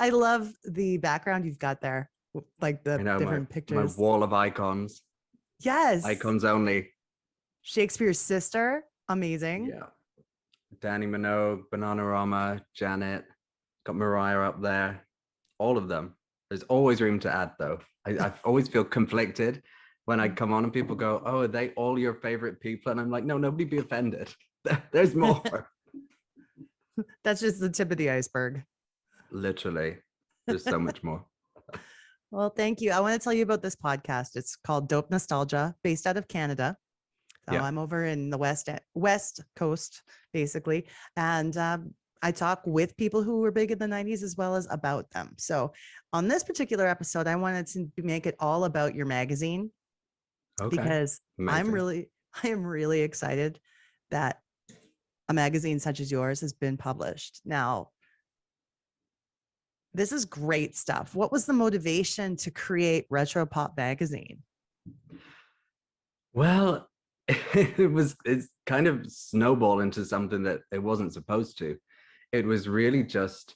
I love the background you've got there, like the You know, different my pictures. wall of icons, Yes. icons only. Shakespeare's sister, amazing. Yeah. Danny Minogue, Bananarama, Janet, got Mariah up there, all of them. There's always room to add, though. I always feel conflicted when I come on and people go, "Oh, are they all your favorite people?" And I'm like, "No, nobody be offended. There's more." That's just the tip of the iceberg. Literally, there's so much more. Well, thank you. I want to tell you about this podcast. It's called Dope Nostalgia, based out of Canada. So Yeah. I'm over in the West Coast, basically. And I talk with people who were big in the 90s as well as about them. So on this particular episode, I wanted to make it all about your magazine Okay. because I Amazing. am really excited that a magazine such as yours has been published. Now, this is great stuff. What was the motivation to create Retropop magazine? Well, it's kind of snowballed into something that it wasn't supposed to. It was really just,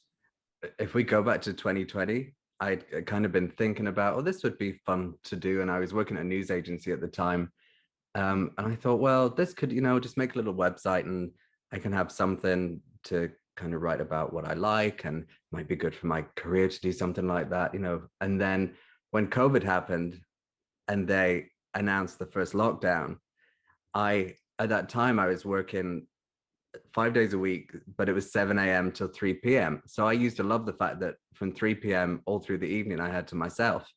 if we go back to 2020, I'd kind of been thinking about, oh, this would be fun to do. And I was working at a news agency at the time. And I thought, well, this could, just make a little website and I can have something to kind of write about what I like and might be good for my career to do something like that. And then when COVID happened and they announced the first lockdown, at that time I was working 5 days a week, but it was 7 a.m. till 3 p.m. So I used to love the fact that from 3 p.m. all through the evening I had to myself.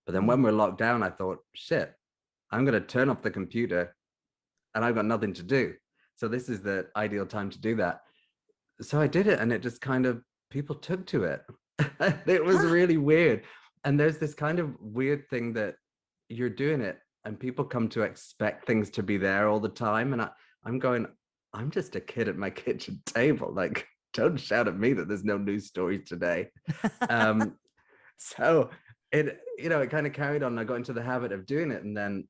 But then when we're locked down, I thought, shit, I'm going to turn off the computer and I've got nothing to do. So this is the ideal time to do that. So I did it and it just kind of, people took to it. It was really weird. And there's this kind of weird thing that you're doing it and people come to expect things to be there all the time. And I'm going, I'm just a kid at my kitchen table. Like, don't shout at me that there's no news stories today. So it kind of carried on. I got into the habit of doing it. And then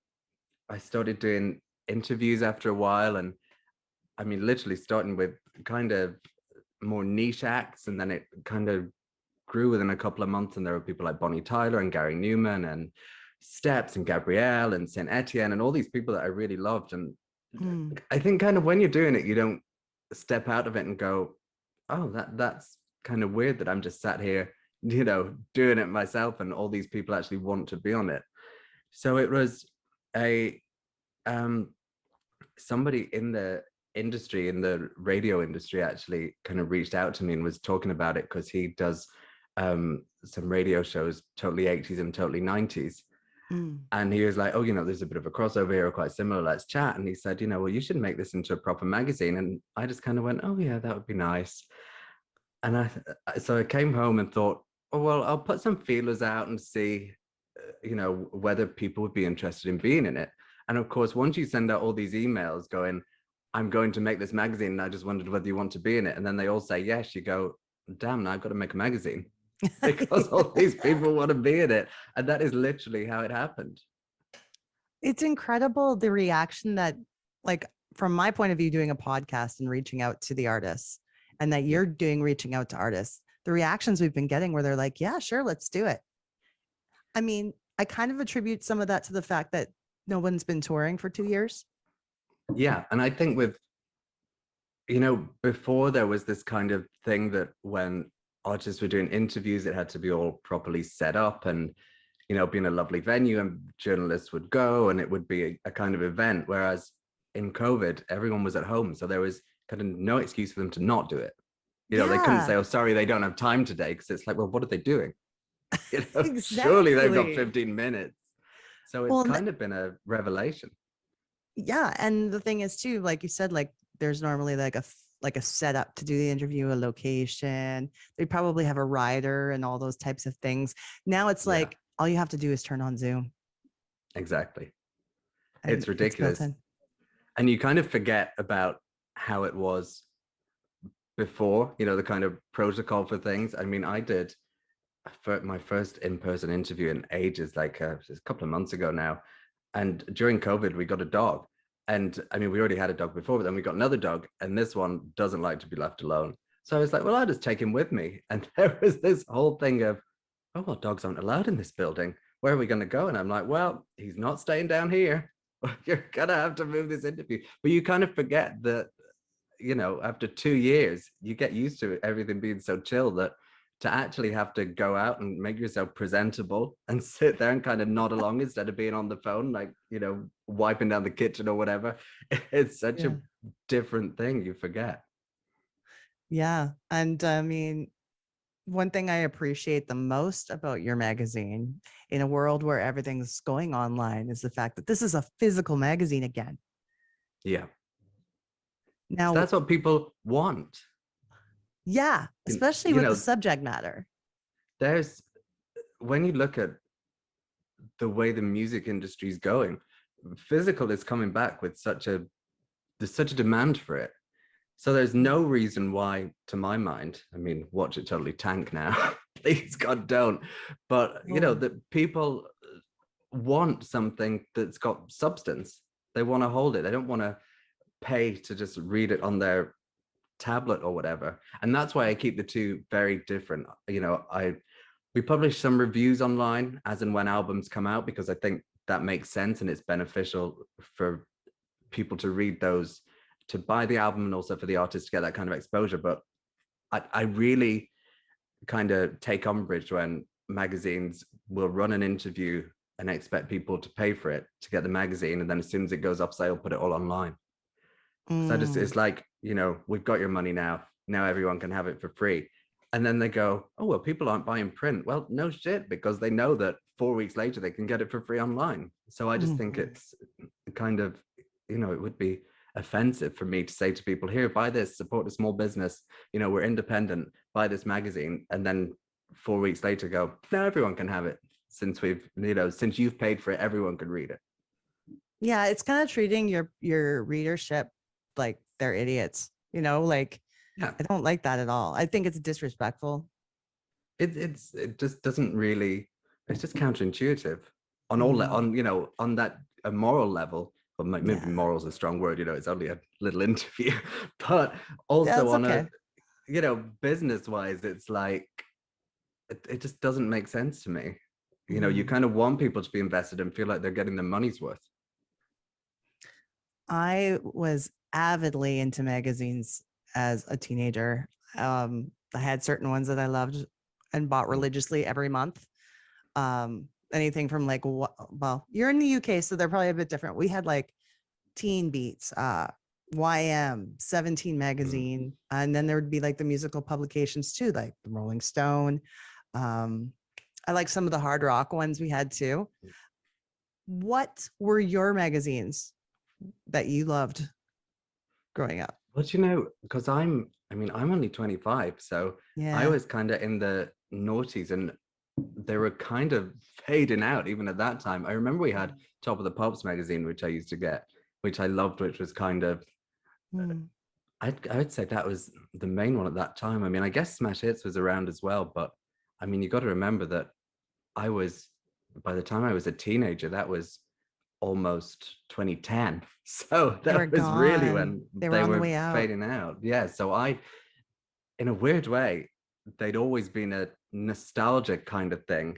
I started doing interviews after a while. And I mean, literally starting with kind of more niche acts. And then it kind of grew within a couple of months. And there were people like Bonnie Tyler and Gary Newman and Steps and Gabrielle and Saint Etienne and all these people that I really loved. And I think kind of when you're doing it, you don't step out of it and go, oh, that's kind of weird that I'm just sat here, doing it myself and all these people actually want to be on it. So it was somebody in the industry, in the radio industry, actually kind of reached out to me and was talking about it because he does some radio shows, totally 80s and totally 90s. And he was like, oh, there's a bit of a crossover here, quite similar, let's chat. And he said, well, you should make this into a proper magazine. And I just kind of went, oh yeah, that would be nice. And so I came home and thought, oh, well, I'll put some feelers out and see, whether people would be interested in being in it. And of course, once you send out all these emails going, I'm going to make this magazine, and I just wondered whether you want to be in it. And then they all say yes, you go, damn, now I've got to make a magazine. Because all these people want to be in it. And that is literally how it happened. It's incredible the reaction that, like, from my point of view, doing a podcast and reaching out to the artists, and that you're doing reaching out to artists, the reactions we've been getting where they're like, yeah, sure, let's do it. I mean, I kind of attribute some of that to the fact that no one's been touring for 2 years. Yeah. And I think before there was this kind of thing that when artists were doing interviews, it had to be all properly set up and, be in a lovely venue and journalists would go and it would be a kind of event. Whereas in COVID, everyone was at home. So there was kind of no excuse for them to not do it. They couldn't say, oh, sorry, they don't have time today. Because it's like, well, what are they doing? Exactly. Surely they've got 15 minutes. So it's kind of been a revelation. Yeah. And the thing is too, like you said, like there's normally like a setup to do the interview, a location. They probably have a rider and all those types of things. Now it's like, all you have to do is turn on Zoom. Exactly. It's ridiculous. And you kind of forget about how it was before, the kind of protocol for things. I mean, I did my first in-person interview in ages, like a couple of months ago now. And during COVID, we got a dog. And I mean, we already had a dog before, but then we got another dog. And this one doesn't like to be left alone. So I was like, well, I'll just take him with me. And there was this whole thing of, oh, well, dogs aren't allowed in this building. Where are we going to go? And I'm like, well, he's not staying down here. You're going to have to move this interview. But you kind of forget that, you know, after 2 years, you get used to everything being so chill that to actually have to go out and make yourself presentable and sit there and kind of nod along instead of being on the phone, like, you know, wiping down the kitchen or whatever. It's such Yeah. a different thing. You forget. Yeah. And I mean, one thing I appreciate the most about your magazine in a world where everything's going online is the fact that this is a physical magazine again. Yeah. So Now, that's what people want. yeah, especially You with the know, subject matter. there's when you look at the way the music industry is going, physical is coming back with there's such a demand for it. So there's no reason why, to my mind, I mean, watch it totally tank now. Please God don't. But you know, Oh, that people want something that's got substance. They want to hold it. They don't want to pay to just read it on their tablet or whatever. And that's why I keep the two very different. You know, we publish some reviews online as and when albums come out because I think that makes sense and it's beneficial for people to read those, to buy the album, and also for the artist to get that kind of exposure. But I really kind of take umbrage when magazines will run an interview and expect people to pay for it to get the magazine, and then as soon as it goes up sale, put it all online. So it's mm, like, you know, we've got your money now. Now everyone can have it for free. And then they go, oh, well, people aren't buying print. Well, no shit, because they know that 4 weeks later they can get it for free online. So I just think mhm. it's kind of, you know, it would be offensive for me to say to people, here, buy this, support a small business. You know, we're independent, buy this magazine. And then 4 weeks later go, now everyone can have it since since you've paid for it, everyone can read it. Yeah, it's kind of treating your readership like they're idiots, like Yeah. I don't like that at all. I think it's disrespectful. It just doesn't really, it's just counterintuitive on Mhm. on, you know, on that a moral level. But maybe Yeah, moral is a strong word, you know, it's only a little interview. But also that's on a, okay. you know, business wise, it's like it just doesn't make sense to me. You know, you Mhm. kind of want people to be invested and feel like they're getting their money's worth. I was avidly into magazines as a teenager. I had certain ones that I loved and bought Mm, religiously every month. Anything from like, well, you're in the UK, so they're probably a bit different. We had like Teen Beats, YM, 17 mm. magazine, and then there would be like the musical publications too, like the Rolling Stone. Um, I like some of the hard rock ones we had too. What were your magazines that you loved growing up? But you know, because I mean, I'm only 25, so I Yeah. was kind of in the noughties and they were kind of fading out even at that time. I remember we had Top of the Pops magazine, which I used to get, which I loved, which was kind of, Mm. I'd say that was the main one at that time. I mean, I guess Smash Hits was around as well, but I mean, you got to remember that I was, by the time I was a teenager, that was almost 2010. So They were that was really gone. when They were they on the were way out. fading out. Yeah. So in a weird way, they'd always been a nostalgic kind of thing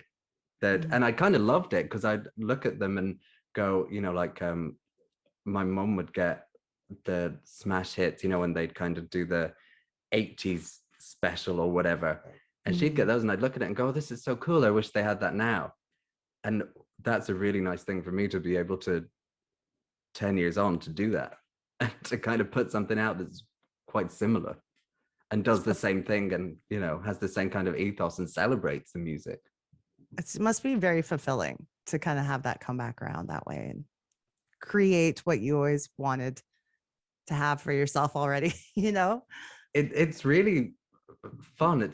that, Mm. and I kind of loved it because I'd look at them and go, you know, like my mum would get the smash hits, you know, when they'd kind of do the 80s special or whatever. And she'd get Mm. those and I'd look at it and go, oh, this is so cool. I wish they had that now. And that's a really nice thing for me to be able to 10 years on to do that and to kind of put something out that's quite similar and It's, does the same thing and, you know, has the same kind of ethos and celebrates the music. it must be very fulfilling to kind of have that come back around that way and create what you always wanted to have for yourself already, It's really fun.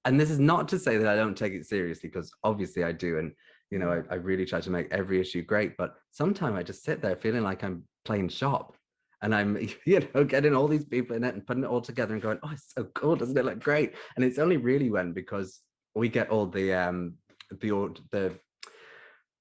And this is not to say that I don't take it seriously, because obviously I do. And, you know, Mm. I really try to make every issue great, but sometimes I just sit there feeling like I'm playing shop and I'm, you know, getting all these people in it and putting it all together and going, oh, it's so cool. Doesn't it look great? And it's only really because we get all the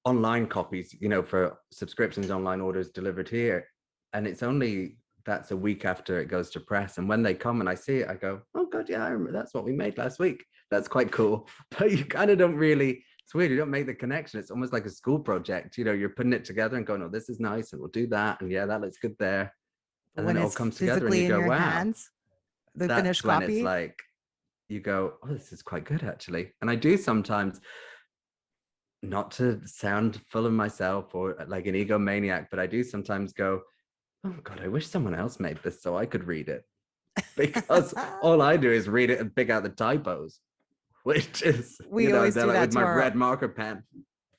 online copies, you know, for subscriptions, online orders delivered here. And it's only that's a week after it goes to press. And when they come and I see it, I go, oh God, yeah, I remember that's what we made last week. That's quite cool. But you kind of don't really, it's weird. You don't make the connection. It's almost like a school project. You know, you're putting it together and going, oh, this is nice. And we'll do that. And yeah, that looks good there. But And then when it all it's comes together and physically you in go, your wow, hands, the that's finished when it's copy. like, you go, oh, this is quite good actually. And I do sometimes, not to sound full of myself or like an egomaniac, but I do sometimes go, oh God, I wish someone else made this so I could read it. Because all I do is read it and pick out the typos, which is, We always they're do like that with to my our red marker pen.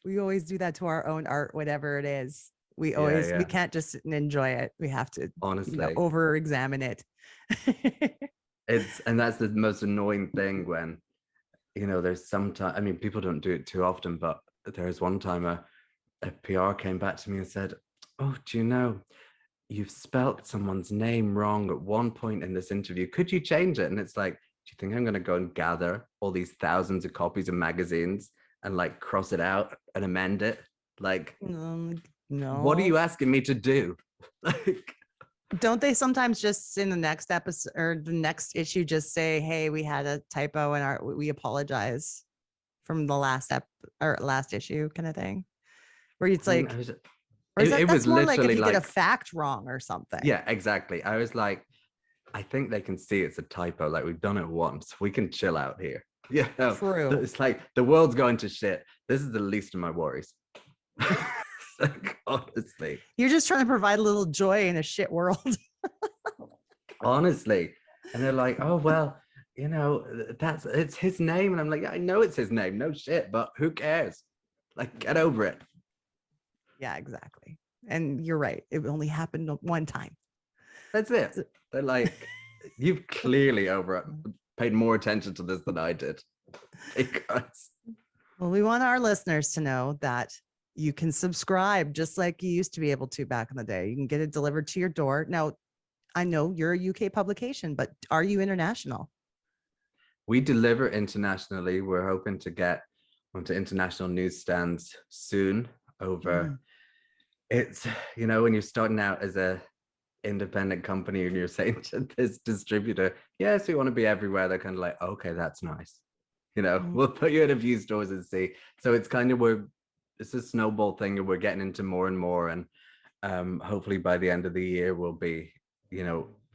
we always do that to our own art, whatever it is. Yeah, We yeah. can't just sit and enjoy it. We have to, Honestly, over examine it. and that's the most annoying thing when, there's sometimes, I mean, people don't do it too often, but there's one time a PR came back to me and said, oh, do you know, you've spelt someone's name wrong at one point in this interview. Could you change it? And it's like, do you think I'm going to go and gather all these thousands of copies of magazines and like cross it out and amend it? Like, what are No. you asking me to do? Like, Don't they sometimes just in the next episode or the next issue just say, "Hey, we had a typo and we apologize from the last issue," kind of thing? Where it's I mean, like, or is it was that's more like if literally you get a like, fact wrong or something? yeah, exactly. I was like, I think they can see it's a typo. Like, we've done it once. We can chill out here. Yeah, no, True. it's like the world's going to shit. This is the least of my worries. Like, honestly, You're just trying to provide a little joy in a shit world. honestly. And they're like, oh, well, it's his name. And I'm like, yeah, I know it's his name. No shit, but who cares? Like, get over it. Yeah, exactly. And you're right. It only happened one time. That's it. They're like, you've clearly paid more attention to this than I did. Because Well, we want our listeners to know that you can subscribe just like you used to be able to back in the day. You can get it delivered to your door. Now, I know you're a UK publication, but are you international? we deliver internationally. We're hoping to get onto international newsstands soon over. It's, when you're starting out as a independent company and you're saying to this distributor, yes, we want to be everywhere, they're kind of like, okay, that's nice. We'll put you in a few stores and see. So it's kind of, it's a snowball thing and we're getting into more and more. And hopefully by the end of the year, we'll be,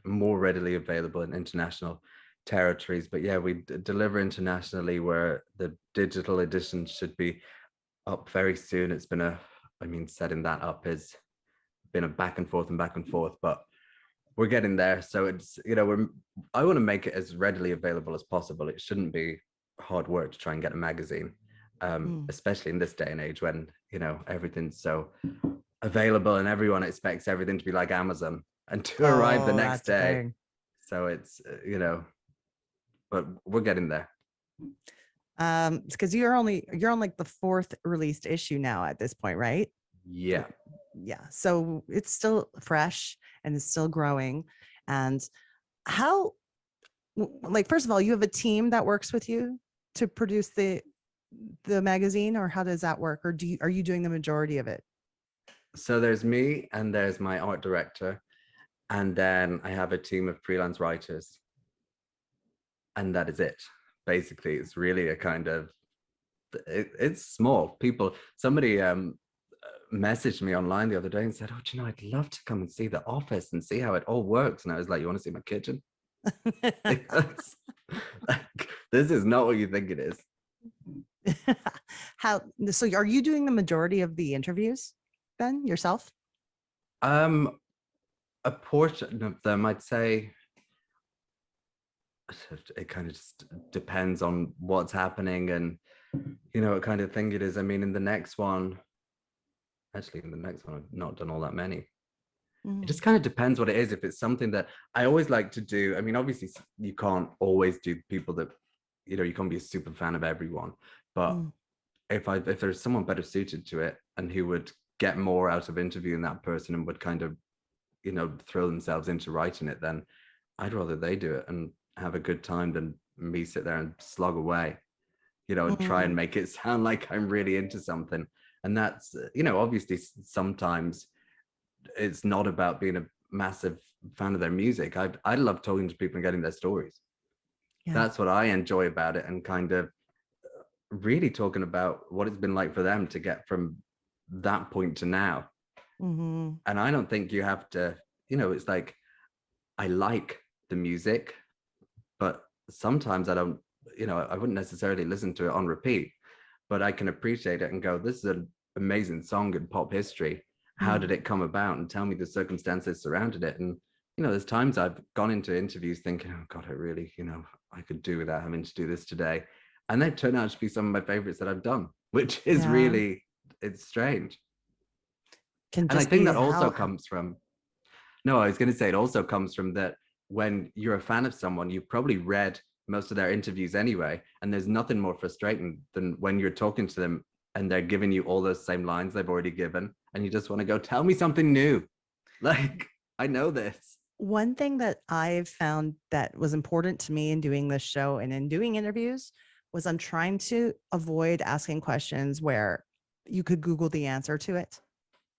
more readily available in international territories. But yeah, we deliver internationally, where the digital edition should be up very soon. It's been setting that up has been a back and forth, but we're getting there. So it's, I want to make it as readily available as possible. It shouldn't be hard work to try and get a magazine, especially in this day and age when, everything's so available and everyone expects everything to be like Amazon and to arrive the next day. So it's, but we're getting there. Because you're on like the fourth released issue now at this point, right? Yeah. So it's still fresh and it's still growing. And how, like, first of all, you have a team that works with you to produce the magazine, or how does that work? Or are you doing the majority of it? So there's me and there's my art director. And then I have a team of freelance writers. And that is it. Basically, it's really a kind of, it's small. Somebody messaged me online the other day and said, oh, do you know, I'd love to come and see the office and see how it all works. And I was like, you want to see my kitchen? Because, like, this is not what you think it is. So are you doing the majority of the interviews then yourself? A portion of them, I'd say. It kind of just depends on what's happening and what kind of thing it is. I mean, in the next one, I've not done all that many. It just kind of depends what it is. If it's something that I always like to do, I mean, obviously you can't always do people that, you can't be a super fan of everyone, but if there's someone better suited to it and who would get more out of interviewing that person and would kind of, throw themselves into writing it, then I'd rather they do it and have a good time than me sit there and slog away, and try and make it sound like I'm really into something. And that's, obviously sometimes it's not about being massive fan of their music. I love talking to people and getting their stories. Yeah. That's what I enjoy about it, and kind of really talking about what it's been like for them to get from that point to now. Mm-hmm. And I don't think you have to, it's like, I like the music, but sometimes I don't, I wouldn't necessarily listen to it on repeat, but I can appreciate it and go, this is an amazing song in pop history. How did it come about? And tell me the circumstances surrounded it. And, there's times I've gone into interviews thinking, oh God, I really, I could do without having to do this today. And they've turned out to be some of my favorites that I've done, which is Yeah. really, it's strange. Can And I just think be that also how comes from, no, I was going to say it also comes from that when you're a fan of someone, you've probably read most of their interviews anyway. And there's nothing more frustrating than when you're talking to them and they're giving you all those same lines they've already given. And you just want to go, tell me something new. Like, I know this. one thing that I've found that was important to me in doing this show and in doing interviews was I'm trying to avoid asking questions where you could Google the answer to it.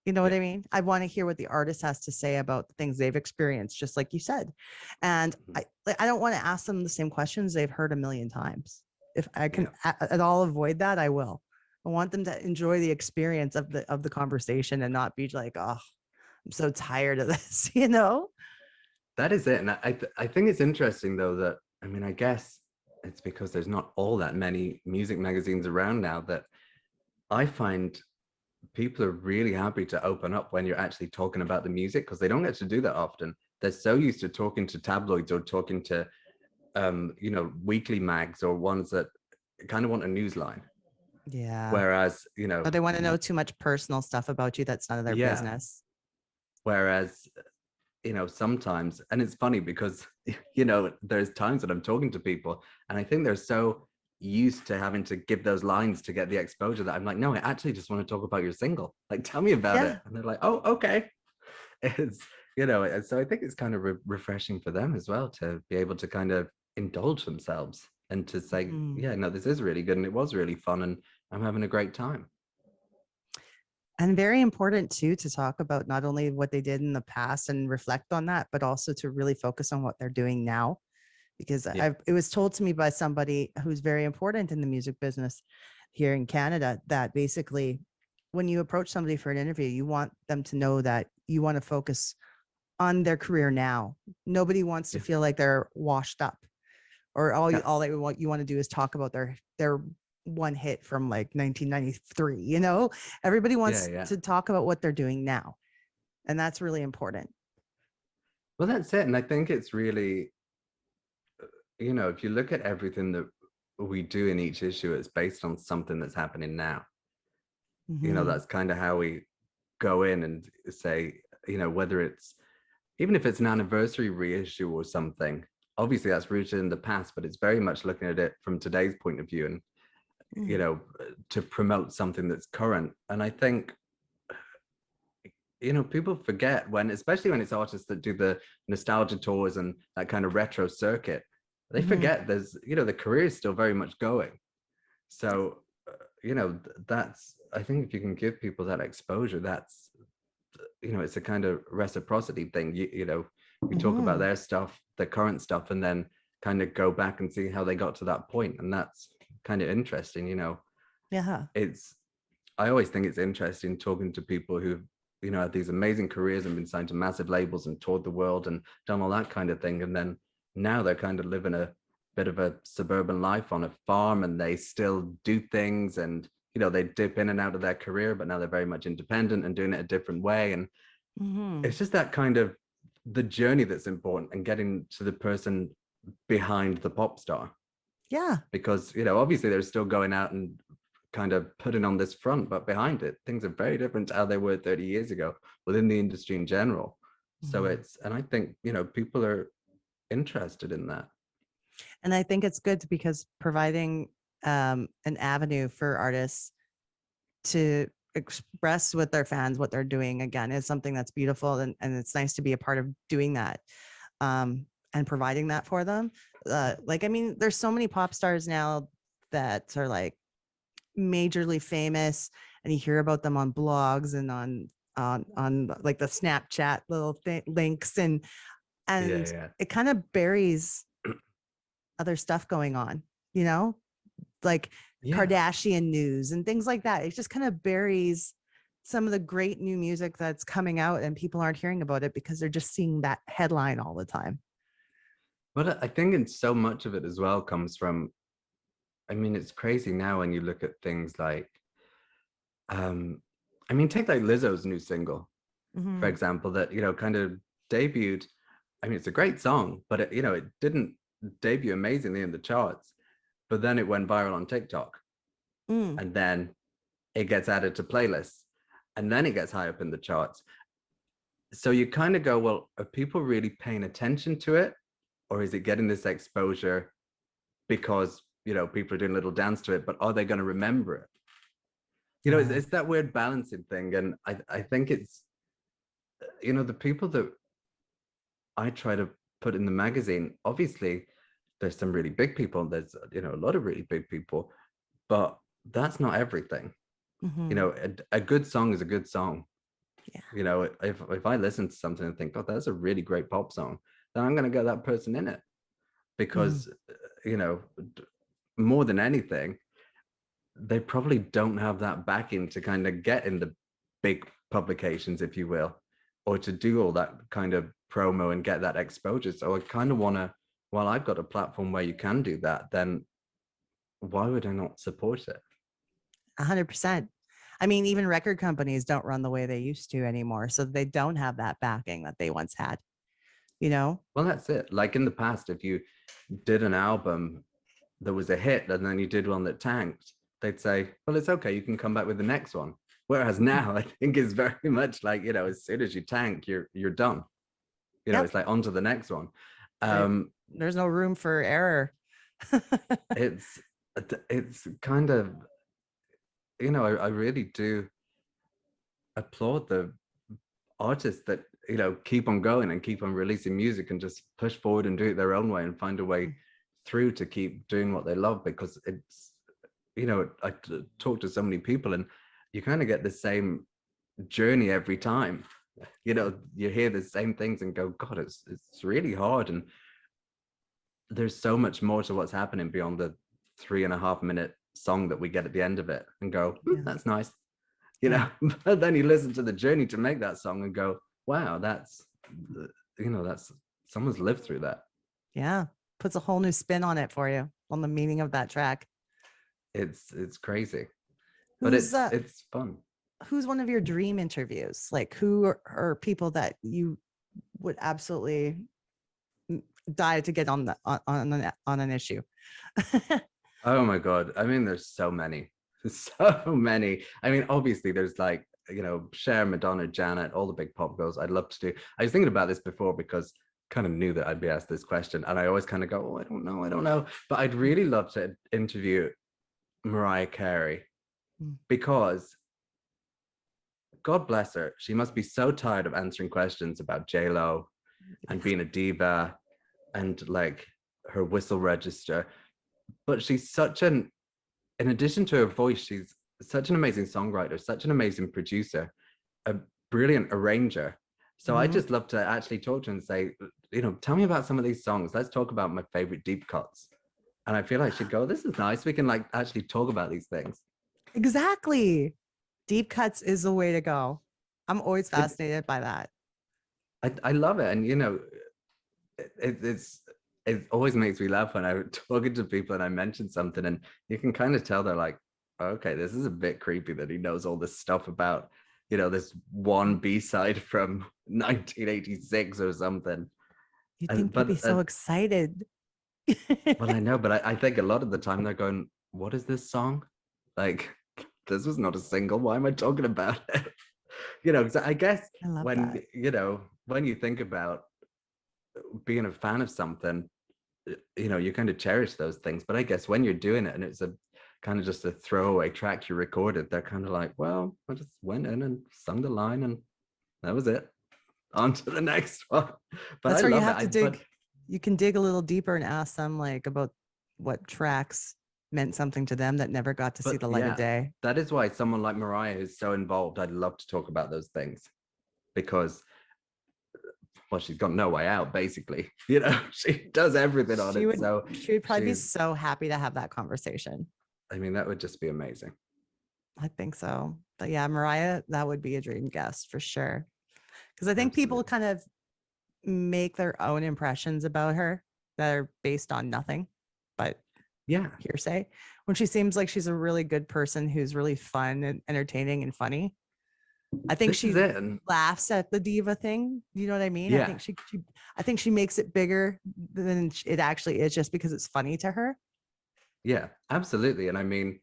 You know what Yeah. I mean? I want to hear what the artist has to say about the things they've experienced, just like you said. And I don't want to ask them the same questions they've heard a million times. If I can at all avoid that, I will. I want them to enjoy the experience of the conversation and not be like, oh, I'm so tired of this, you know? That is it. And I think it's interesting though that, I mean, I guess it's because there's not all that many music magazines around now that I find people are really happy to open up when you're actually talking about the music, because they don't get to do that often. They're so used to talking to tabloids or talking to weekly mags or ones that kind of want a news line. Yeah. Whereas, But they want to know too much personal stuff about you that's none of their yeah. business. Whereas, sometimes, and it's funny because, there's times that I'm talking to people and I think they're so used to having to give those lines to get the exposure that I'm like, no, I actually just want to talk about your single. Like, tell me about it. And they're like, oh, okay. It's, and so I think it's kind of refreshing for them as well to be able to kind of indulge themselves and to say, yeah, no, this is really good and it was really fun and I'm having a great time. And very important too to talk about not only what they did in the past and reflect on that, but also to really focus on what they're doing now. Because it was told to me by somebody who's very important in the music business here in Canada that basically when you approach somebody for an interview, you want them to know that you want to focus on their career now. Nobody wants to feel like they're washed up or all they want you want to do is talk about their one hit from like 1993. Everybody wants to talk about what they're doing now, and that's really important. Well, that's it. And I think it's really, if you look at everything that we do in each issue, it's based on something that's happening now. That's kind of how we go in and say, whether it's, even if it's an anniversary reissue or something, obviously that's rooted in the past, but it's very much looking at it from today's point of view and, to promote something that's current. And I think, people forget when, especially when it's artists that do the nostalgia tours and that kind of retro circuit, they forget there's, the career is still very much going. So, that's, I think if you can give people that exposure, that's, it's a kind of reciprocity thing. We talk about their stuff, their current stuff, and then kind of go back and see how they got to that point. And that's kind of interesting, Yeah. I always think it's interesting talking to people who've, had these amazing careers and been signed to massive labels and toured the world and done all that kind of thing. And then now they're kind of living a bit of a suburban life on a farm and they still do things and, they dip in and out of their career, but now they're very much independent and doing it a different way. And it's just that kind of the journey that's important and getting to the person behind the pop star. Yeah. Because, obviously they're still going out and kind of putting on this front, but behind it, things are very different to how they were 30 years ago within the industry in general. So and I think, people are interested in that. And I think it's good because providing an avenue for artists to express with their fans what they're doing again is something that's beautiful. And it's nice to be a part of doing that and providing that for them. There's so many pop stars now that are like majorly famous and you hear about them on blogs and on on like the Snapchat little links, and Yeah, it kind of buries other stuff going on, you know, like yeah. Kardashian news and things like that. It just kind of buries some of the great new music that's coming out, and people aren't hearing about it because they're just seeing that headline all the time. But I think in so much of it as well comes from, I mean, it's crazy now when you look at things like, um, I mean, take like Lizzo's new single, for Mm-hmm. example, that, kind of debuted. I mean, it's a great song, but it didn't debut amazingly in the charts, but then it went viral on TikTok, Mm. and then it gets added to playlists, and then it gets high up in the charts. So you kind of go, well, are people really paying attention to it? Or is it getting this exposure because, people are doing a little dance to it, but are they going to remember it? Yeah. It's that weird balancing thing. And I think it's, the people that I try to put in the magazine, obviously there's some really big people, and there's, a lot of really big people, but that's not everything. Mm-hmm. A good song is a good song. Yeah. If I listen to something and think, oh, that's a really great pop song, then I'm going to get that person in it, Mm. because, you know, more than anything, they probably don't have that backing to kind of get in the big publications, if you will, or to do all that kind of promo and get that exposure. So I kind of want to, while I've got a platform where you can do that, then why would I not support it? 100%. I mean, even record companies don't run the way they used to anymore. So they don't have that backing that they once had, you know? Well, that's it. Like in the past, if you did an album that was a hit and then you did one that tanked, they'd say, well, it's okay, you can come back with the next one. Whereas now I think it's very much like, as soon as you tank, you're done. Yep. It's like on to the next one. There, Um, there's no room for error. it's it's kind of, I really do applaud the artists that, keep on going and keep on releasing music and just push forward and do it their own way and find a way through to keep doing what they love, because it's, I talk to so many people and you kind of get the same journey every time. You hear the same things and go, God, it's really hard, and there's so much more to what's happening beyond the 3.5 minute song that we get at the end of it and go, Yeah. that's nice, Yeah. but then you listen to the journey to make that song and go, wow, that's someone's lived through that. Yeah. Puts a whole new spin on it for you, on the meaning of that track. It's crazy, but Who's it's fun. who's one of your dream interviews? Like who are people that you would absolutely die to get on the on an issue? Oh my God. I mean, there's so many. So many. I mean, obviously there's like, Cher, Madonna, Janet, all the big pop girls I'd love to do. I was thinking about this before because kind of knew that I'd be asked this question. And I always kind of go, oh, I don't know. But I'd really love to interview Mariah Carey, Mm. because God bless her. She must be so tired of answering questions about J-Lo and being a diva and like her whistle register. But she's such an, in addition to her voice, she's such an amazing songwriter, such an amazing producer, a brilliant arranger. So I Mm-hmm. just love to actually talk to her and say, tell me about some of these songs. Let's talk about my favorite deep cuts. And I feel like she'd go, this is nice. We can like actually talk about these things. Exactly. Deep cuts is the way to go. I'm always It, fascinated by that. I love it. And, it's, it always makes me laugh when I'm talking to people and I mention something and you can kind of tell they're like, okay, this is a bit creepy that he knows all this stuff about, this one B-side from 1986 or something. You'd And think they'd be but so excited. well, I know, but I think a lot of the time they're going, what is this song? Like, this was not a single. Why am I talking about it? So I guess I love when, that. when you think about being a fan of something, you kind of cherish those things. But I guess when you're doing it and it's a kind of just a throwaway track you recorded, they're kind of like, well, I just went in and sung the line and that was it. On to the next one. But I That's where you love it. have to dig. You can dig a little deeper and ask them like about what tracks meant something to them that never got to see But the light of yeah, day. that is why someone like Mariah is so involved. I'd love to talk about those things because, well, she's got no way out, basically. You know, she does everything on it. So She would probably be she's, so happy to have that conversation. I mean, that would just be amazing. I think so. But yeah, Mariah, that would be a dream guest for sure. Because I think people Absolutely. kind of make their own impressions about her that are based on nothing but Yeah, hearsay. When she seems like she's a really good person who's really fun and entertaining and funny. I think this is she it. And laughs at the diva thing. You know what I mean? I yeah, think I think she makes it bigger than it actually is just because it's funny to her. yeah, absolutely. And I mean,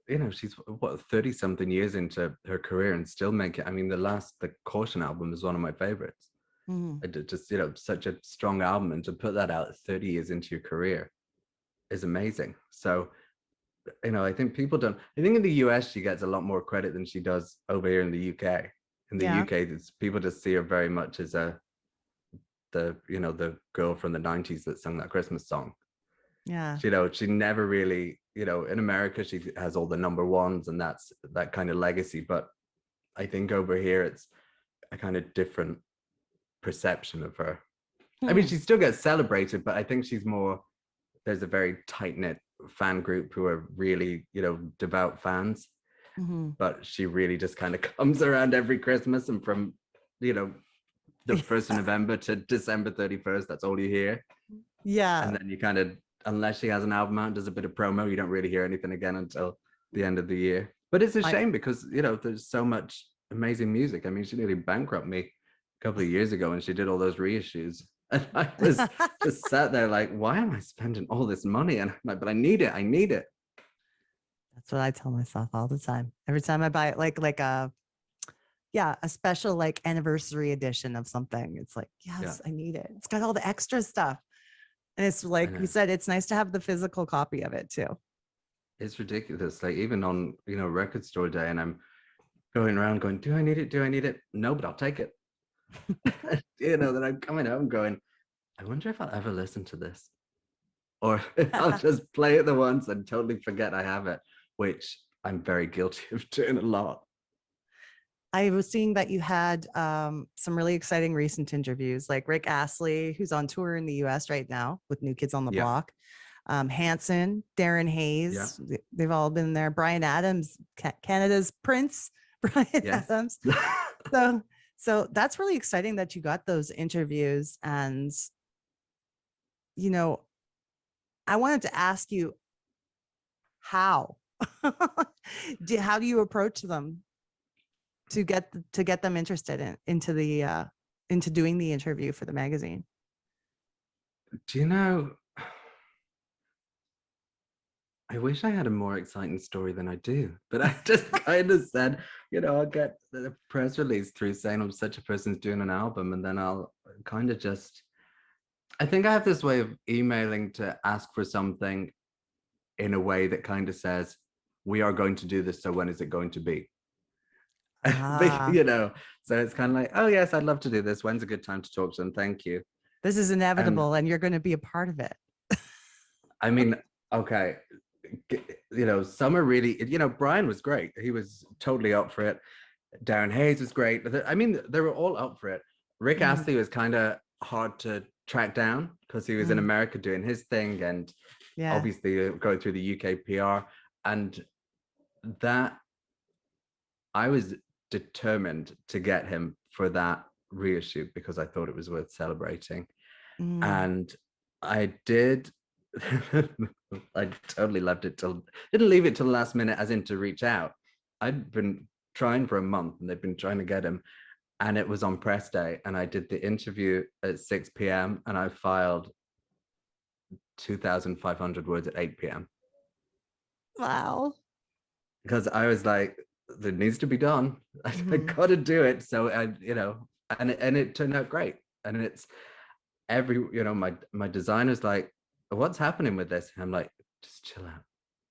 you know, she's what 30 something years into her career and still make it. I mean, the Caution album is one of my favorites. Mhm. I did just, you know, such a strong album, and to put that out 30 years into your career is amazing. So, you know, I think people don't, I think in the US she gets a lot more credit than she does over here in the UK. In the Yeah. UK, people just see her very much as you know, the girl from the 90s that sung that Christmas song. Yeah. You know, she never really, you know, in America she has all the number ones and that's that kind of legacy. But I think over here it's a kind of different perception of her. I mean, Hmm. she still gets celebrated, but I think she's more, there's a very tight-knit fan group who are really, you know, devout fans. Hmm. But she really just kind of comes around every Christmas, and from, you know, the 1st of November to December 31st, that's all you hear. Yeah. And then you kind of, unless she has an album out and does a bit of promo, you don't really hear anything again until the end of the year. But it's a I shame because, you know, there's so much amazing music. I mean, she nearly bankrupted me a couple of years ago when she did all those reissues. And I was just sat there like, why am I spending all this money? And I'm like, but I need it. I need it. That's what I tell myself all the time. Every time I buy like a a special like anniversary edition of something, it's like, Yeah, yes, I need it. It's got all the extra stuff. And it's I like you know. said, it's nice to have the physical copy of it too. It's ridiculous. Like even on, you know, record store day, and I'm going around going, do I need it? Do I need it? No, but I'll take it. You know, then I'm coming home going, I wonder if I'll ever listen to this. Or I'll just play it the once and totally forget I have it, which I'm very guilty of doing a lot. I was seeing that you had some really exciting recent interviews, like Rick Astley, who's on tour in the US right now with New Kids on the Yeah, Block. Hanson, Darren yeah, Hayes, they've all been there. Brian Adams, Canada's Prince, Brian yes. Adams. So, so that's really exciting that you got those interviews. And, you know, I wanted to ask you how, how do you approach them to get them interested into doing the interview for the magazine? Do you know, I wish I had a more exciting story than I do, but I just kind of said, you know, I'll get the press release through saying I'm such a person's doing an album, and then I'll kind of just, I think I have this way of emailing to ask for something in a way that kind of says, we are going to do this, so when is it going to be? Ah, You know, so it's kind of like, oh yes, I'd love to do this. When's a good time to talk to them? Thank you. this is And inevitable, and you're going to be a part of it. I mean, okay, you know, some are really, you know, Brian was great. He was totally up for it. Darren Hayes was great. I mean, they were all up for it. Rick Mhm, Astley was kind of hard to track down because he was in mhm. America doing his thing and Yeah. obviously going through the UK PR. And that I was determined to get him for that reissue because I thought it was worth celebrating. Mm. And I did. I totally left it till, didn't leave it till the last minute, as in to reach out. I'd been trying for a month and they'd been trying to get him. And it was on press day. And I did the interview at 6 p.m. and I filed 2,500 words at 8 p.m. Wow. because I was like, there needs to be done. I Mhm. got to do it. So I, you know, and it turned out great. And it's every, you know, my designer's like, what's happening with this? And I'm like, just chill out.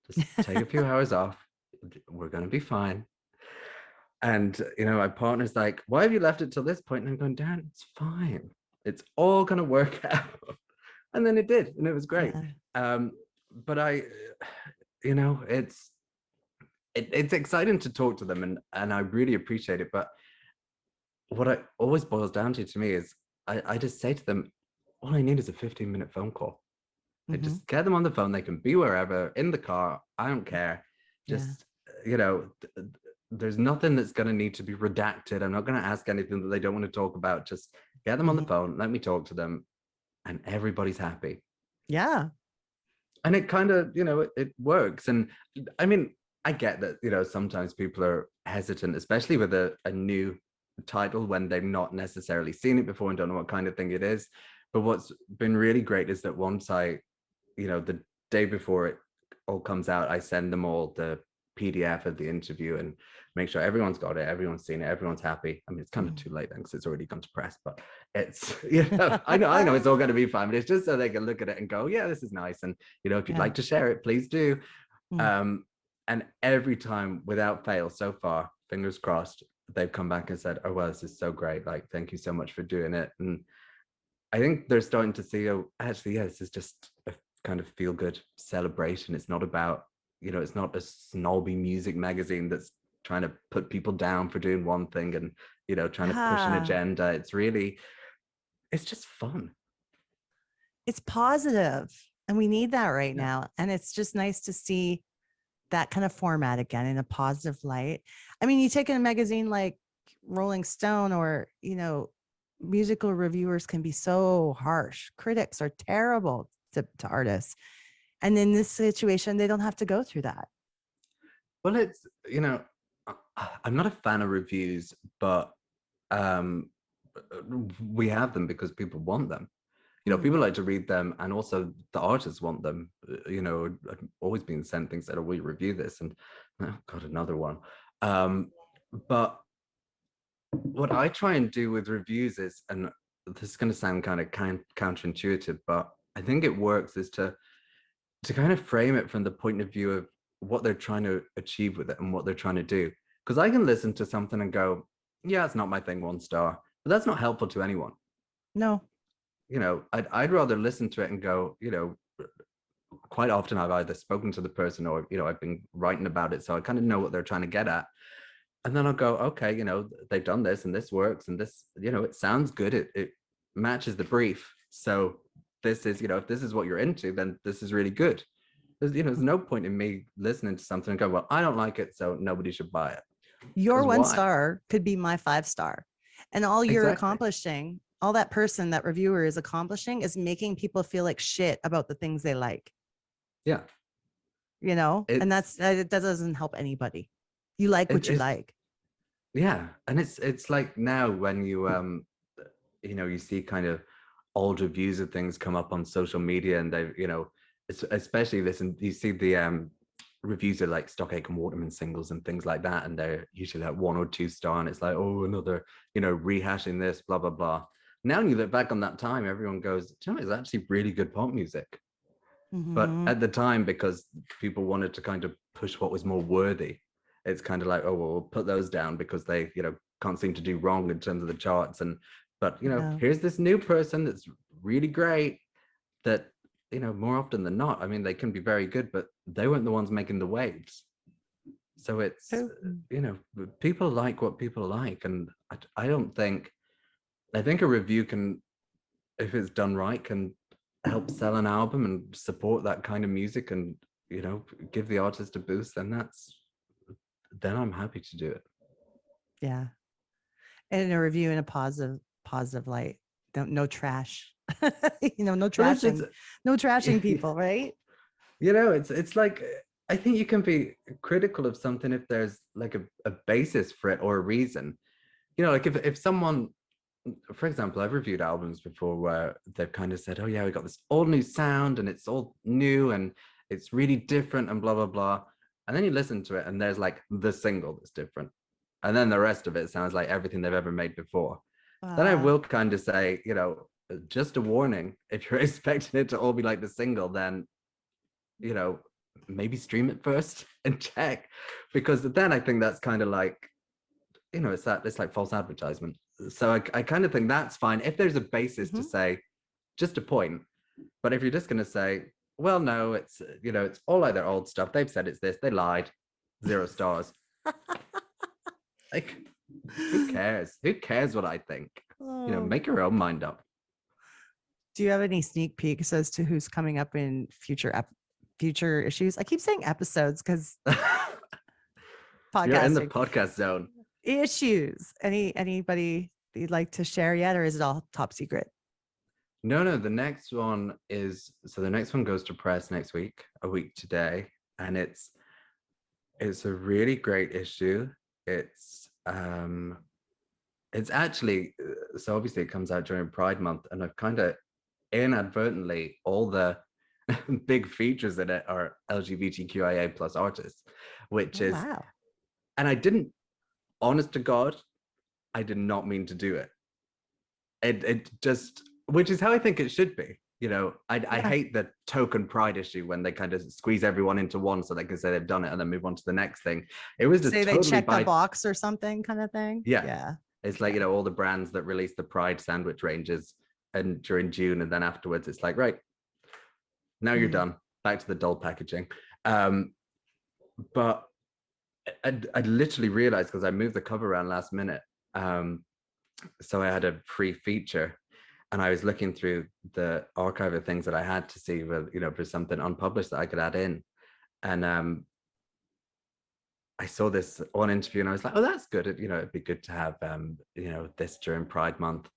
Just take a few hours off. We're gonna be fine. And you know, my partner's like, why have you left it till this point? And I'm going, Darren, it's fine. It's all gonna work out. And then it did, and it was great. Yeah. Um, but you know, it's exciting to talk to them, and I really appreciate it. But what it always boils down to me is I just say to them, all I need is a 15-minute phone call. I Hmm. just get them on the phone. They can be wherever, in the car. I don't care. Yeah. Just, you know, there's nothing that's going to need to be redacted. I'm not going to ask anything that they don't want to talk about. Just get them on the Hmm. phone. Let me talk to them, and everybody's happy. Yeah. And it kind of, you know, it works. And I mean, I get that, you know, sometimes people are hesitant, especially with a new title when they've not necessarily seen it before and don't know what kind of thing it is. But what's been really great is that once you know, the day before it all comes out, I send them all the PDF of the interview and make sure everyone's got it, everyone's seen it, everyone's happy. I mean, it's kind of too late then because it's already gone to press, but it's, you know, I know it's all going to be fine, but it's just so they can look at it and go, yeah, this is nice. And, you know, if you'd Yeah. like to share it, please do. Mm. Um, and every time without fail so far, fingers crossed, they've come back and said, oh, well, this is so great. Like, thank you so much for doing it. And I think they're starting to see, oh, actually, yeah, this is just a kind of feel good celebration. It's not about, you know, it's not a snobby music magazine that's trying to put people down for doing one thing and, you know, trying to push an Yeah. agenda. It's really, it's just fun. It's positive, and we need that right Yeah. now. And it's just nice to see that kind of format again in a positive light. I mean, you take in a magazine like Rolling Stone, or, you know, musical reviewers can be so harsh. Critics are terrible to artists. And in this situation, they don't have to go through that. Well, it's, you know, I'm not a fan of reviews, but um, we have them because people want them. You know, Mm. people like to read them, and also the artists want them. You know, I've always been sent things that, oh, we review this, and oh, God, another one. But what I try and do with reviews is, and this is going to sound kind of counterintuitive, but I think it works, is to kind of frame it from the point of view of what they're trying to achieve with it and what they're trying to do. Because I can listen to something and go, yeah, it's not my thing, 1 star, but that's not helpful to anyone. No. You know, I'd rather listen to it and go, you know, quite often I've either spoken to the person or, you know, I've been writing about it. So I kind of know what they're trying to get at. And then I'll go, okay, you know, they've done this and this works and this, you know, it sounds good. It matches the brief. So this is, you know, if this is what you're into, then this is really good. There's, you know, there's no point in me listening to something and go, well, I don't like it, so nobody should buy it. Your Because one why? star could be my 5 star. And all you're Exactly. accomplishing, all that person, that reviewer is accomplishing, is making people feel like shit about the things they like, Yeah. you know? And It's that doesn't help anybody. You like what you it's like. yeah. And it's like now when you know, you see kind of old reviews of things come up on social media, and they, you know, especially this, and you see the reviews of like Stockake and Waterman singles and things like that, and they're usually like 1 or 2 star, and it's like, oh, another, you know, rehashing this, blah blah blah. Now when you look back on that time, everyone goes, do you know, it's actually really good pop music. But Mm-hmm. at the time, because people wanted to kind of push what was more worthy, it's kind of like, oh, well, we'll put those down because they, you know, can't seem to do wrong in terms of the charts. And but, you know, Yeah. here's this new person that's really great, that, you know, more often than not, I mean, they can be very good, but they weren't the ones making the waves. So it's, True. you know, people like what people like. And I don't think, I think a review can, if it's done right, can help sell an album and support that kind of music and, you know, give the artist a boost, then I'm happy to do it. Yeah. And a review in a positive light. Don't, no trash. You know, no Well, it's trashing, no trashing people, right? you know, it's like, I think you can be critical of something if there's like a basis for it or a reason. You know, like if someone, for example, I've reviewed albums before where they've kind of said, oh yeah, we got this all new sound and it's all new and it's really different and blah blah blah, and then you listen to it and there's like the single that's different, and then the rest of it sounds like everything they've ever made before. Then I Uh, will kind of say, you know, just a warning, if you're expecting it to all be like the single, then, you know, maybe stream it first and check, because then I think that's kind of like, you know, it's like false advertisement. So I kind of think that's fine if there's a basis to mhm. say just a point. But if you're just going to say, well, no, it's it's all like their old stuff. They've said it's this. They lied. 0 stars. Like, who cares? Who cares what I think? Oh. Make your own mind up. Do you have any sneak peeks as to who's coming up in future issues? I keep saying episodes because You're in the podcasting podcast zone. issues. Anybody you'd like to share yet, or is it all top secret? No, the next one goes to press next week, a week today, and it's a really great issue. It's actually, so obviously it comes out during Pride Month, and I've kind of inadvertently, all the big features in it are LGBTQIA plus artists, which Oh, is, wow. and I didn't, honest to God, I did not mean to do it. It just, which is how I think it should be. I hate the token pride issue when they kind of squeeze everyone into one so they can say they've done it and then move on to the next thing. It was just Say they totally checked a box or something kind of thing. Yeah. It's like, all the brands that release the pride sandwich ranges and during June, and then afterwards it's like, right, now you're done. Back to the dull packaging. But I literally realized, because I moved the cover around last minute. So I had a free feature, and I was looking through the archive of things that I had to see if there's something unpublished that I could add in. And I saw this one interview, and I was like, oh, that's good. It'd be good to have this during Pride Month.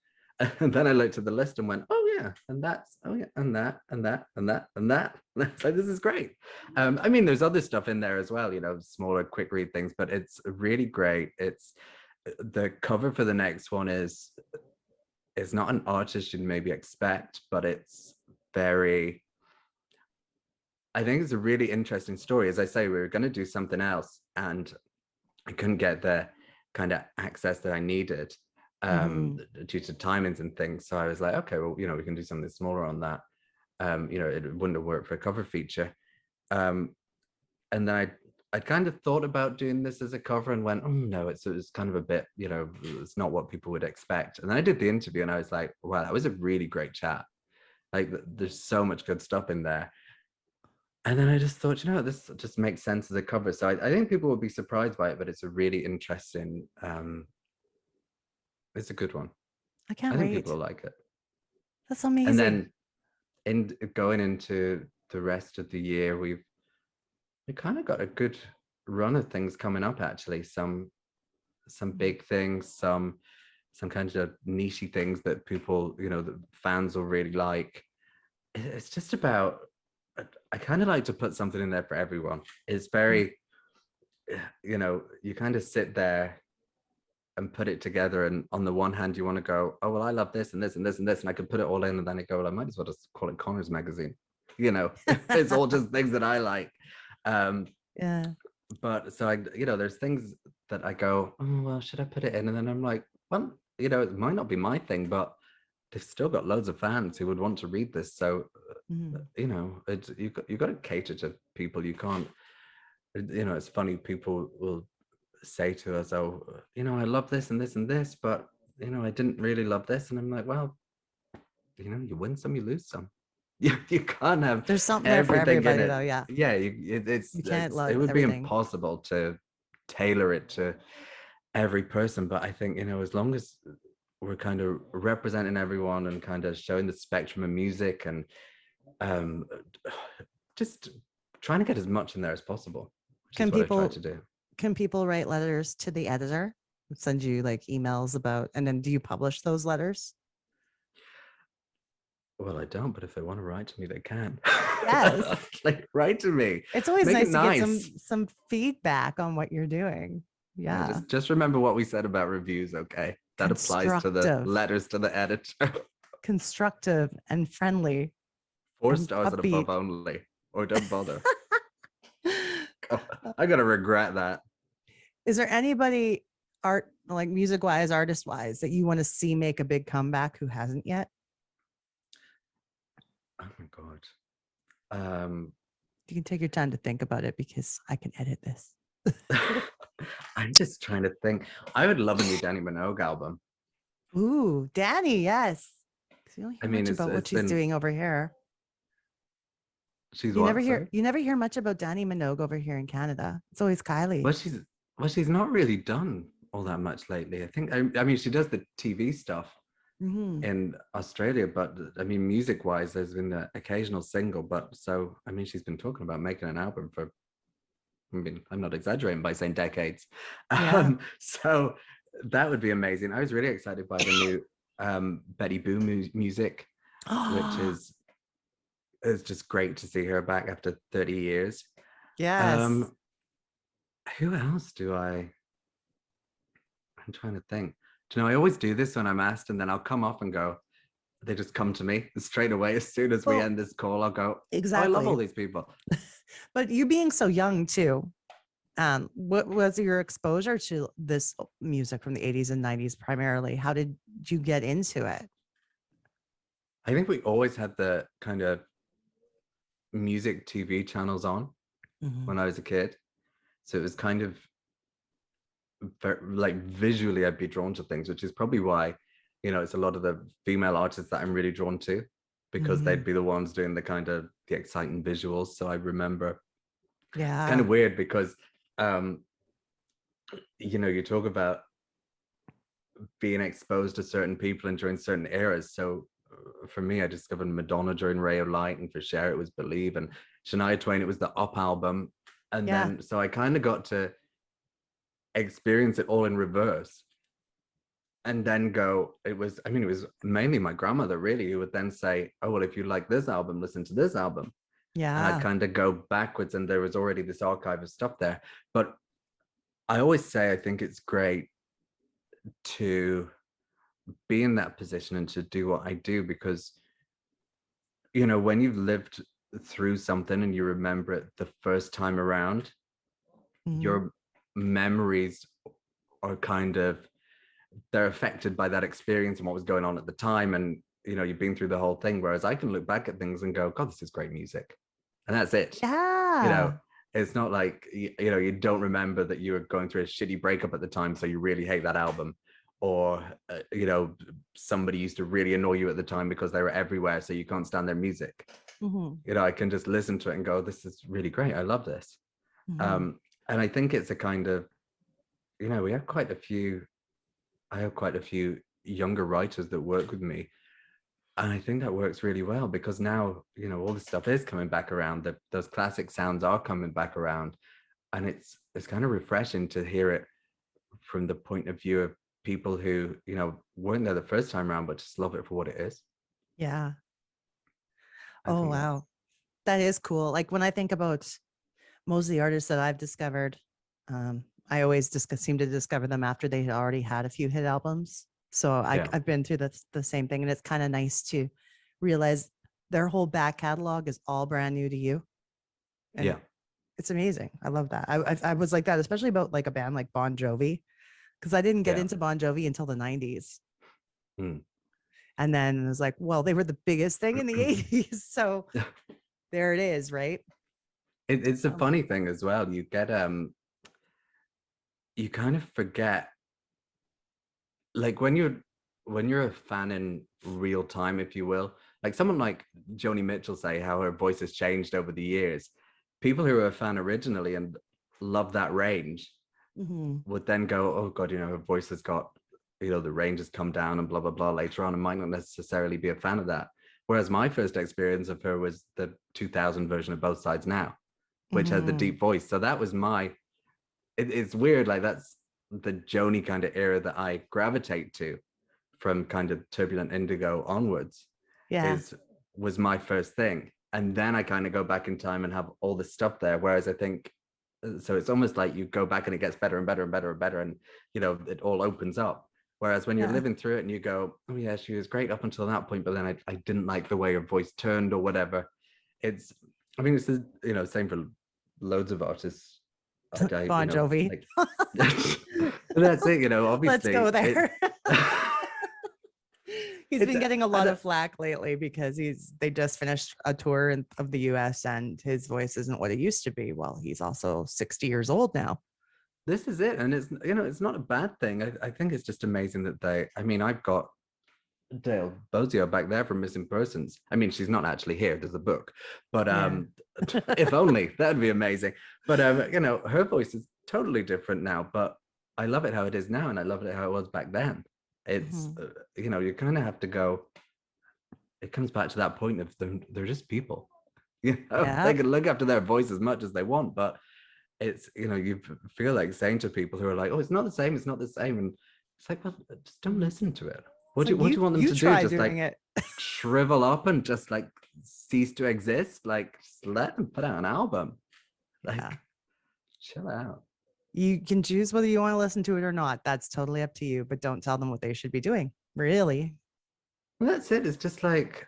And then I looked at the list and went, oh yeah, and that's, oh yeah, and that, and that, and that, and that. And it's like, this is great. I mean, there's other stuff in there as well, smaller, quick read things, but it's really great. It's the cover for the next one is not an artist you'd maybe expect, but it's very, I think it's a really interesting story. As I say, we were going to do something else, and I couldn't get the kind of access that I needed due to timings and things. So I was like, okay, well, we can do something smaller on that. It wouldn't have worked for a cover feature. And then I kind of thought about doing this as a cover and went, oh no, it's kind of a bit, it's not what people would expect. And then I did the interview, and I was like, wow, that was a really great chat. Like, there's so much good stuff in there. And then I just thought, this just makes sense as a cover. So I think people will be surprised by it, but it's a really interesting, it's a good one. I can't I think wait. people will like it. That's amazing. And then going into the rest of the year, we kind of got a good run of things coming up, actually. Some big things, some kind of nichey things that people, the fans will really like. It's just about, I kind of like to put something in there for everyone. It's very, you kind of sit there and put it together, and on the one hand you want to go, oh well, I love this and this and this and this, and I could put it all in, and then I go, well, I might as well just call it Connor's magazine. It's all just things that I like. Yeah. But so there's things that I go, oh well, should I put it in? And then I'm like, well, it might not be my thing, but they've still got loads of fans who would want to read this. So you got to cater to people. You can't, it's funny, people will say to us, oh, I love this and this and this, but I didn't really love this. And I'm like, well, you win some, you lose some. You can't have, there's something there for everybody though. Yeah, it would be impossible to tailor it to every person. But I think, as long as we're kind of representing everyone and kind of showing the spectrum of music, and just trying to get as much in there as possible, which is what I try to do. Can people write letters to the editor, send you like emails about, and then do you publish those letters? Well, I don't, but if they want to write to me, they can. Yes. Like, write to me. It's always nice to get some feedback on what you're doing. Yeah. Just remember what we said about reviews, okay? That applies to the letters to the editor. Constructive and friendly. 4 stars and above only, or don't bother. I gotta regret that. Is there anybody like music wise, artist wise, that you want to see make a big comeback who hasn't yet? Oh my god. You can take your time to think about it, because I can edit this. I'm just trying to think. I would love a new Danny Minogue album. Ooh, Danny, yes. You don't hear much about what she's doing over here. She's what, sorry? You never hear much about Danny Minogue over here in Canada. It's always Kylie. Well, she's not really done all that much lately. I mean, she does the TV stuff Hmm. in Australia, but I mean, music wise, there's been the occasional single. But so, I mean, she's been talking about making an album for, I mean, I'm not exaggerating by saying decades. Yeah. So that would be amazing. I was really excited by the new Betty Boo music, which is just great to see her back after 30 years. Yes. Um, who else do I'm trying to think. Do you know, I always do this when I'm asked, and then I'll come off and go, they just come to me straight away. As soon as we Well, end this call, I'll go, oh, I love all exactly. these people. But you being so young too, what was your exposure to this music from the 80s and 90s primarily? How did you get into it? I think we always had the kind of music TV channels on Hmm. when I was a kid. So it was kind of like visually, I'd be drawn to things, which is probably why, you know, it's a lot of the female artists that I'm really drawn to, because Hmm. they'd be the ones doing the kind of the exciting visuals. So I remember it's kind Yeah. of weird because, um, you know, you talk about being exposed to certain people and during certain eras. So for me, I discovered Madonna during Ray of Light, and for Cher it was Believe, and Shania Twain it was the Up album, and Yeah. then so I kind of got to experience it all in reverse, and then go. It was, I mean, it was mainly my grandmother really who would then say, "Oh well, if you like this album, listen to this album," and I'd Yeah. kind of go backwards, and there was already this archive of stuff there. But I always say I think it's great to be in that position and to do what I do, because you know, when you've lived through something and you remember it the first time around, Hmm. your memories are kind of, they're affected by that experience and what was going on at the time, and you know, you've been through the whole thing, whereas I can look back at things and go, god, this is great music, and that's it. You know, Yeah. it's not like you know, you don't remember that you were going through a shitty breakup at the time so you really hate that album, or you know, somebody used to really annoy you at the time because they were everywhere so you can't stand their music. Hmm. You know, I can just listen to it and go, this is really great, I love this. Hmm. And I think it's a kind of, you know, we have quite a few, I have quite a few younger writers that work with me, and I think that works really well because now, you know, all this stuff is coming back around, those classic sounds are coming back around, and it's kind of refreshing to hear it from the point of view of people who, you know, weren't there the first time around but just love it for what it is. Yeah. I Oh, think that's, wow. That is cool. Like when I think about most of the artists that I've discovered, I always just seem to discover them after they had already had a few hit albums. So yeah, I've been through the same thing, and it's kind of nice to realize their whole back catalog is all brand new to you, and yeah. it's amazing. I love that. I was like that, especially about like a band like Bon Jovi, because I didn't get Yeah. into Bon Jovi until the '90s, Mm. and then it was like, well, they were the biggest thing in the '80s, so there it is, right? It's a Um, funny thing as well. You get you kind of forget, like when you're a fan in real time, if you will, like someone like Joni Mitchell, say how her voice has changed over the years. People who are a fan originally and love that range mhm. would then go, oh god, you know, her voice has got, you know, the range has come down and blah blah blah later on, and might not necessarily be a fan of that. Whereas my first experience of her was the 2000 version of Both Sides Now, which has the Mhm. deep voice. So that was my, it's weird, like that's the Joni kind of era that I gravitate to from kind of Turbulent Indigo onwards, Yeah. is was my first thing. And then I kind of go back in time and have all this stuff there. Whereas I think, so it's almost like you go back and it gets better and better and better and better. And, you know, it all opens up. Whereas when you're Yeah. living through it and you go, oh yeah, she was great up until that point, but then I didn't like the way her voice turned or whatever. It's, I mean, it's the, you know, same for loads of artists. You Bon know, Jovi. like, that's it, you know, Let's go obviously it, there. He's it's, been getting a I lot of flack lately because they just finished a tour of the US and his voice isn't what it used to be. Well, he's also 60 years old now. this is it, and it's, you know, it's not a bad thing. I think it's just amazing that they, I mean, I've got Dale Bozio back there from Missing Persons. I mean, she's not actually here. There's a book, but Yeah. if only that would be amazing. But you know, her voice is totally different now. But I love it how it is now, and I love it how it was back then. It's Mhm. you know, you kind of have to go. It comes back to that point of them. They're just people. You know, Yeah. they can look after their voice as much as they want, but it's you know, you feel like saying to people who are like, "Oh, it's not the same. It's not the same," and it's like, well, just don't Mhm. listen to it. It's like What do you want them you to do? try Just doing like it. shrivel up and just like cease to exist? Like just let them put out an album. Yeah. Like chill out. You can choose whether you want to listen to it or not. That's totally up to you, but don't tell them what they should be doing. Really. Well, that's it. It's just like,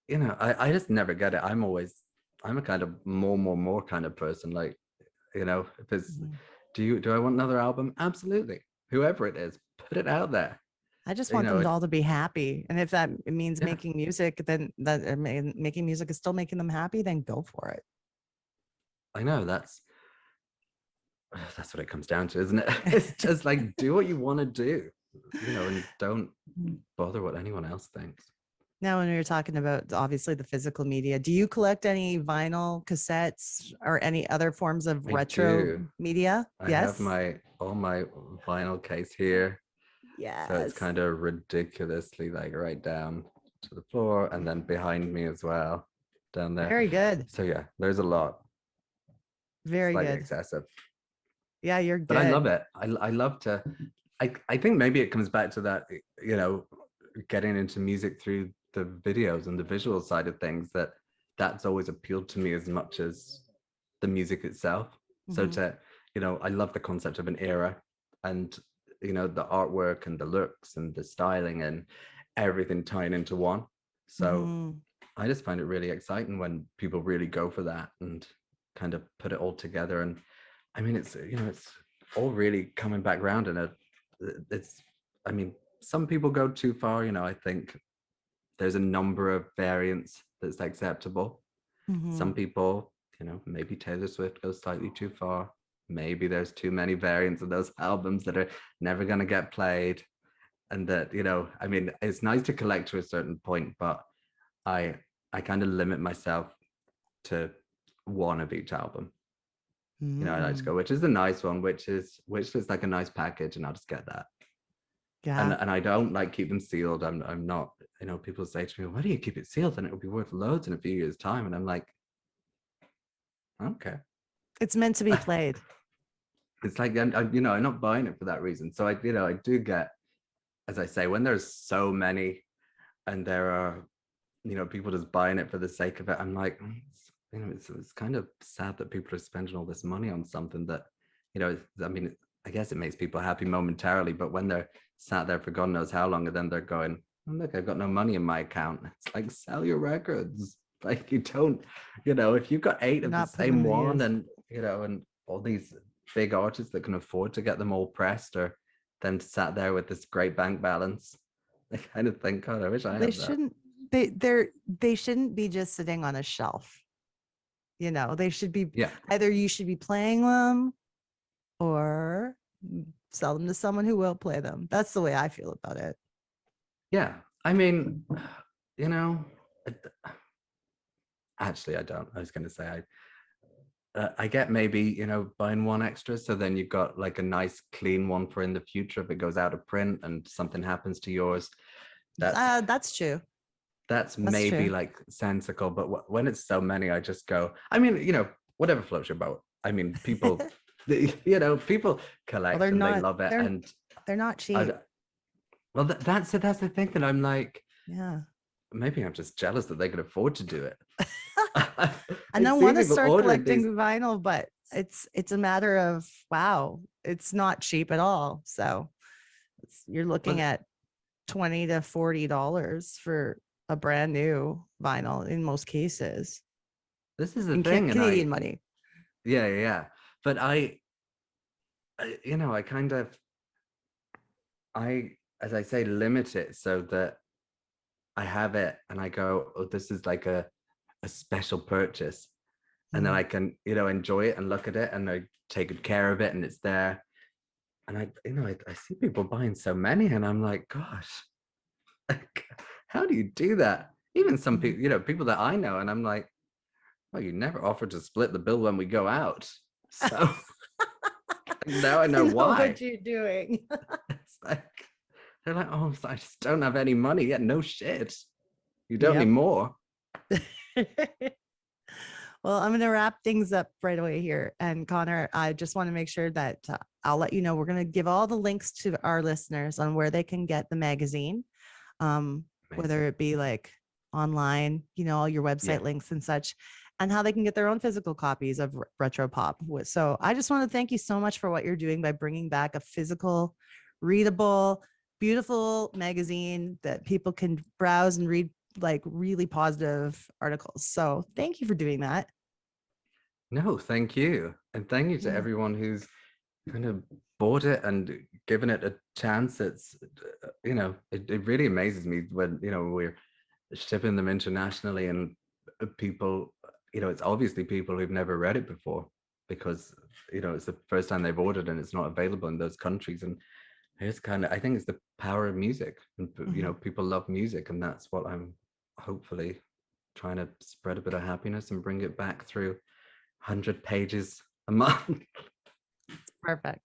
you know, I just never get it. I'm a kind of more kind of person. Like, you know, if it's Mhm. do I want another album? Absolutely. Whoever it is, put it out there. I just You want know, them it, all to be happy. And if that means yeah, making music, then making music is still making them happy, then go for it. I know that's what it comes down to, isn't it? It's just like do what you want to do, you know, and don't bother what anyone else thinks. Now, when we were talking about obviously the physical media, do you collect any vinyl cassettes or any other forms of I retro do. media? I have Yes. my all my vinyl case here. So it's Yes. kind of ridiculously like right down to the floor and then behind me as well, down there. Very good. So yeah, there's a lot, Very slightly good. excessive, Yeah, you're but I love good. it. I love to, I think maybe it comes back to that, you know, getting into music through the videos and the visual side of things that's always appealed to me as much as the music itself. So Mhm. to, you know, I love the concept of an era and, you know, the artwork and the looks and the styling and everything tying into one. So Mhm. I just find it really exciting when people really go for that and kind of put it all together. And I mean, it's, you know, it's all really coming back around and it's, I mean, some people go too far, you know, I think there's a number of variants that's acceptable. Some Mhm. people, you know, maybe Taylor Swift goes slightly too far. Maybe there's too many variants of those albums that are never going to get played. And that, you know, I mean, it's nice to collect to a certain point, but I I kind of limit myself to one of each album. You know, I like to Mm. go, which is the nice one, which is like a nice package, and I'll just get that. Yeah. And I don't like keep them sealed. I'm not, you know, people say to me, why do you keep it sealed? And it'll be worth loads in a few years' time. And I'm like, okay. It's meant to be played. It's like you know, I'm not buying it for that reason. So I, you know, I do get, as I say, when there's so many and there are, you know, people just buying it for the sake of it. I'm like, you know, it's kind of sad that people are spending all this money on something that, you know, I mean, I guess it makes people happy momentarily, but when they're sat there for God knows how long, and then they're going, oh, look, I've got no money in my account. It's like sell your records. Like you don't, you know, if you've got 8 You're of the not putting same them to one, use. and you know, and all these big artists that can afford to get them all pressed, or them sat there with this great bank balance, I kind of think, God, I wish I They had that. shouldn't they shouldn't be just sitting on a shelf. You know, they should be Yeah. either you should be playing them or sell them to someone who will play them. That's the way I feel about it. Yeah. I mean, you know, actually, I don't. I was going to say, I get maybe, you know, buying one extra. So then you've got like a nice clean one for in the future if it goes out of print and something happens to yours. That's That's true. that's That's maybe true. like sensical. But when it's so many, I just go, I mean, you know, whatever floats your boat. I mean, people, you know, people Well, collect and they love it. And they're not I, cheap. well, that's the thing that I'm like, Yeah. maybe I'm just jealous that they could afford to do it. And I I see want to people start ordering collecting these. vinyl, but it's a matter of wow, it's not cheap at all. So you're looking Well, at $20 to $40 for a brand new vinyl in most cases this is the in thing, and Canadian money. yeah. But you know, I kind of, I, as I say, limit it so that I have it, and I go, oh, this is like a special purchase, and then Mhm. I can, you know, enjoy it and look at it, and I take good care of it, and it's there, and I, you know, I see people buying so many, and I'm like, gosh, how do you do that? Even some Mhm. people, you know, people that I know, and I'm like, well, you never offered to split the bill when we go out. So now I I know know what why. you're doing. It's like, they're like, oh, I just don't have any money. Yeah, no shit. You don't need Yep. more. Well, I'm going to wrap things up right away here. And Connor, I just want to make sure that I'll let you know we're going to give all the links to our listeners on where they can get the magazine, Amazing. whether it be like online, you know, all your Yeah. website links and such, and how they can get their own physical copies of Retropop. So I just want to thank you so much for what you're doing by bringing back a physical, readable, beautiful magazine that people can browse and read like really positive articles. So thank you for doing that. No, thank you. And thank you to Yeah. everyone who's kind of bought it and given it a chance. It's, you know, it really amazes me when, you know, we're shipping them internationally and people, you know, it's obviously people who've never read it before because, you know, it's the first time they've ordered and it's not available in those countries. And it's kind of, I think it's the power of music. And, you Mhm. know, people love music, and that's what I'm hopefully trying to spread a bit of happiness and bring it back through 100 pages a month. Perfect.